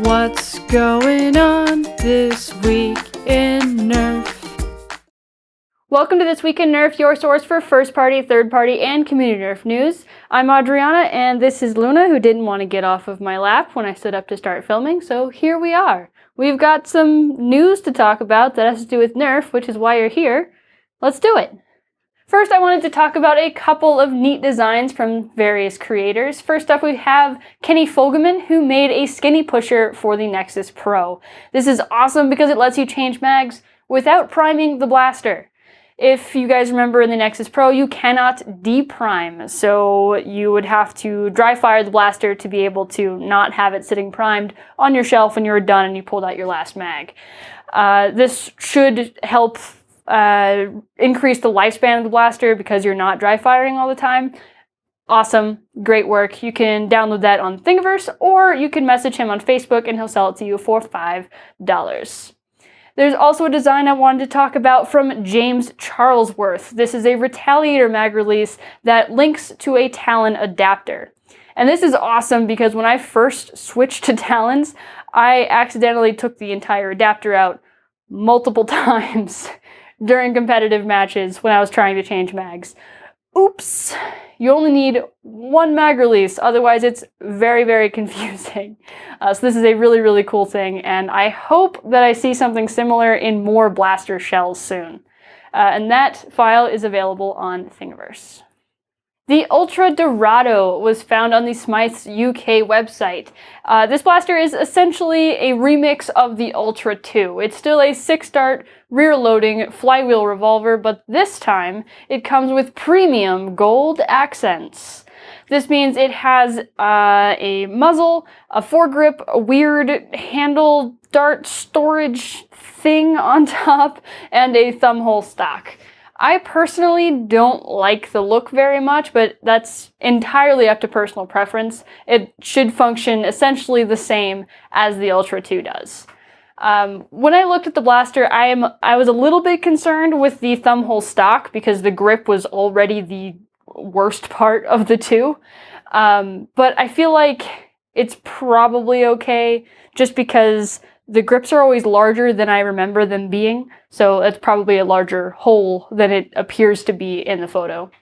What's going on this week in Nerf? Welcome to This Week in Nerf, your source for first-party, third-party, and community Nerf news. I'm Adriana, and this is Luna, who didn't want to get off of my lap when I stood up to start filming, so here we are. We've got some news to talk about that has to do with Nerf, which is why you're here. Let's do it! First, I wanted to talk about a couple of neat designs from various creators. First up, we have Kenny Fogelman, who made a skinny pusher for the Nexus Pro. This is awesome because it lets you change mags without priming the blaster. If you guys remember in the Nexus Pro, you cannot deprime, so you would have to dry fire the blaster to be able to not have it sitting primed on your shelf when you're done and you pulled out your last mag. This should help increase the lifespan of the blaster because you're not dry firing all the time. Awesome, great work. You can download that on Thingiverse, or you can message him on Facebook and he'll sell it to you for $5. There's also a design I wanted to talk about from James Charlesworth. This is a Retaliator mag release that links to a Talon adapter. And this is awesome because when I first switched to Talons, I accidentally took the entire adapter out multiple times during competitive matches when I was trying to change mags. Oops! You only need one mag release, otherwise it's very, very confusing. So this is a really, really cool thing, and I hope that I see something similar in more blaster shells soon. And that file is available on Thingiverse. The Ultra Dorado was found on the Smyths UK website. This blaster is essentially a remix of the Ultra 2. It's still a 6-dart, rear-loading flywheel revolver, but this time it comes with premium gold accents. This means it has a muzzle, a foregrip, a weird handle dart storage thing on top, and a thumbhole stock. I personally don't like the look very much, but that's entirely up to personal preference. It should function essentially the same as the Ultra 2 does. When I looked at the blaster, I was a little bit concerned with the thumbhole stock because the grip was already the worst part of the two. But I feel like it's probably okay just because the grips are always larger than I remember them being, so it's probably a larger hole than it appears to be in the photo.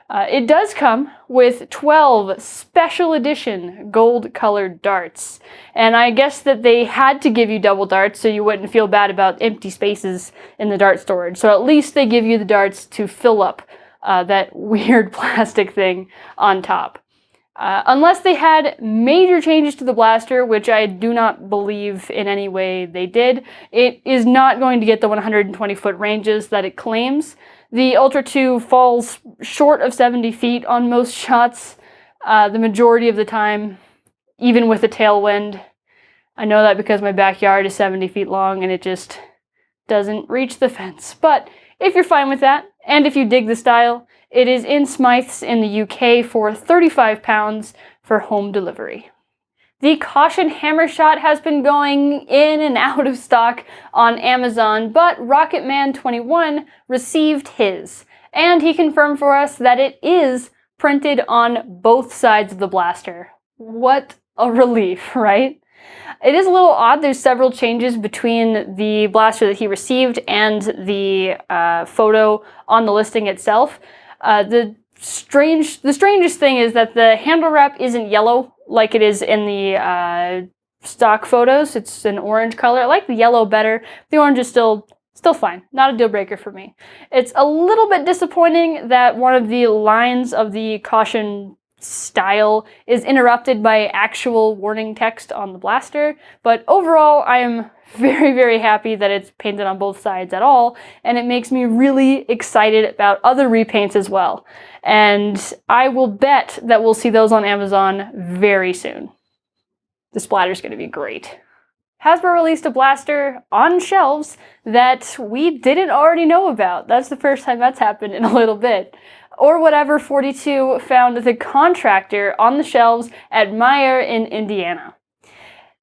It does come with 12 special edition gold-colored darts, and I guess that they had to give you double darts so you wouldn't feel bad about empty spaces in the dart storage, so at least they give you the darts to fill up that weird plastic thing on top. Unless they had major changes to the blaster, which I do not believe in any way they did, it is not going to get the 120-foot ranges that it claims. The Ultra 2 falls short of 70 feet on most shots the majority of the time, even with a tailwind. I know that because my backyard is 70 feet long and it just doesn't reach the fence. But if you're fine with that, and if you dig the style, it is in Smyths in the UK for £35 for home delivery. The Caution Hammershot has been going in and out of stock on Amazon, but Rocketman21 received his, and he confirmed for us that it is printed on both sides of the blaster. What a relief, right? It is a little odd. There's several changes between the blaster that he received and the photo on the listing itself. The strangest thing is that the handle wrap isn't yellow like it is in the stock photos. It's an orange color. I like the yellow better. The orange is still fine. Not a deal breaker for me. It's a little bit disappointing that one of the lines of the Caution style is interrupted by actual warning text on the blaster, but overall I am very, very happy that it's painted on both sides at all, and it makes me really excited about other repaints as well. And I will bet that we'll see those on Amazon very soon. The splatter's going to be great. Hasbro released a blaster on shelves that we didn't already know about. That's the first time that's happened in a little bit. Or Whatever 42 found the Contractor on the shelves at Meijer in Indiana.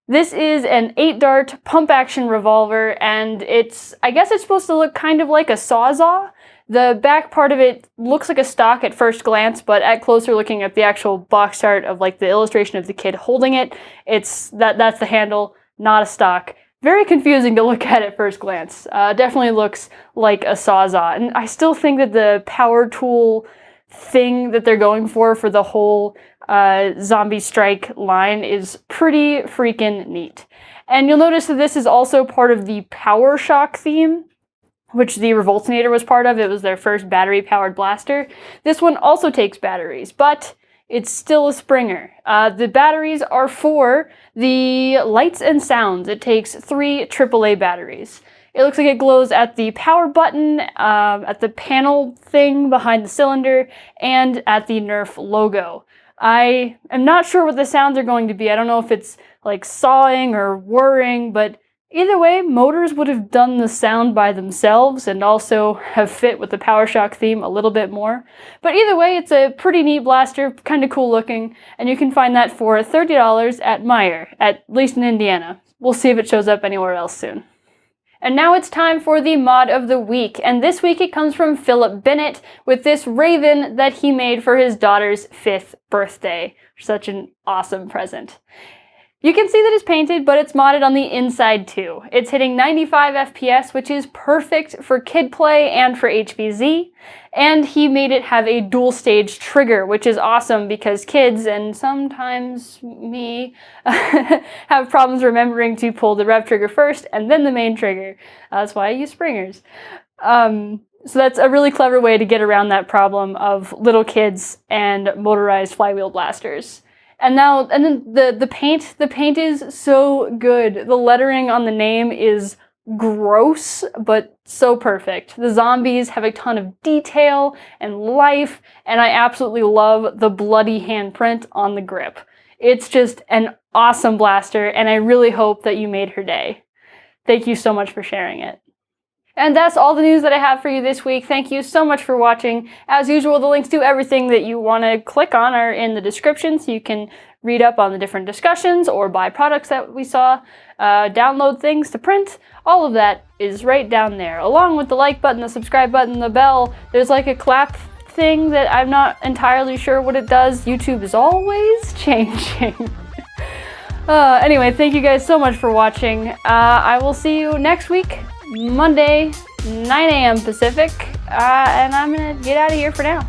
This is an 8-dart pump-action revolver, and I guess it's supposed to look kind of like a Sawzall. The back part of it looks like a stock at first glance, but at closer looking at the actual box art of like the illustration of the kid holding it, that's the handle, not a stock. Very confusing to look at first glance. Definitely looks like a Sawzall, and I still think that the power tool thing that they're going for the whole Zombie Strike line is pretty freaking neat. And you'll notice that this is also part of the Power Shock theme, which the Revoltinator was part of. It was their first battery-powered blaster. This one also takes batteries, but it's still a Springer. The batteries are for the lights and sounds. It takes 3 AAA batteries. It looks like it glows at the power button, at the panel thing behind the cylinder, and at the Nerf logo. I am not sure what the sounds are going to be. I don't know if it's like sawing or whirring, but either way, motors would have done the sound by themselves and also have fit with the Power Shock theme a little bit more. But either way, it's a pretty neat blaster, kind of cool looking, and you can find that for $30 at Meijer, at least in Indiana. We'll see if it shows up anywhere else soon. And now it's time for the mod of the week, and this week it comes from Philip Bennett with this raven that he made for his daughter's 5th birthday. Such an awesome present. You can see that it's painted, but it's modded on the inside too. It's hitting 95 FPS, which is perfect for kid play and for HVZ. And he made it have a dual stage trigger, which is awesome because kids, and sometimes me, have problems remembering to pull the rev trigger first and then the main trigger. That's why I use Springers. So that's a really clever way to get around that problem of little kids and motorized flywheel blasters. And then the paint is so good. The lettering on the name is gross, but so perfect. The zombies have a ton of detail and life, and I absolutely love the bloody handprint on the grip. It's just an awesome blaster, and I really hope that you made her day. Thank you so much for sharing it. And that's all the news that I have for you this week. Thank you so much for watching. As usual, the links to everything that you want to click on are in the description, so you can read up on the different discussions or buy products that we saw, download things to print. All of that is right down there, along with the like button, the subscribe button, the bell. There's like a clap thing that I'm not entirely sure what it does. YouTube is always changing. Anyway, thank you guys so much for watching. I will see you next week, Monday, 9 a.m. Pacific, and I'm gonna get out of here for now.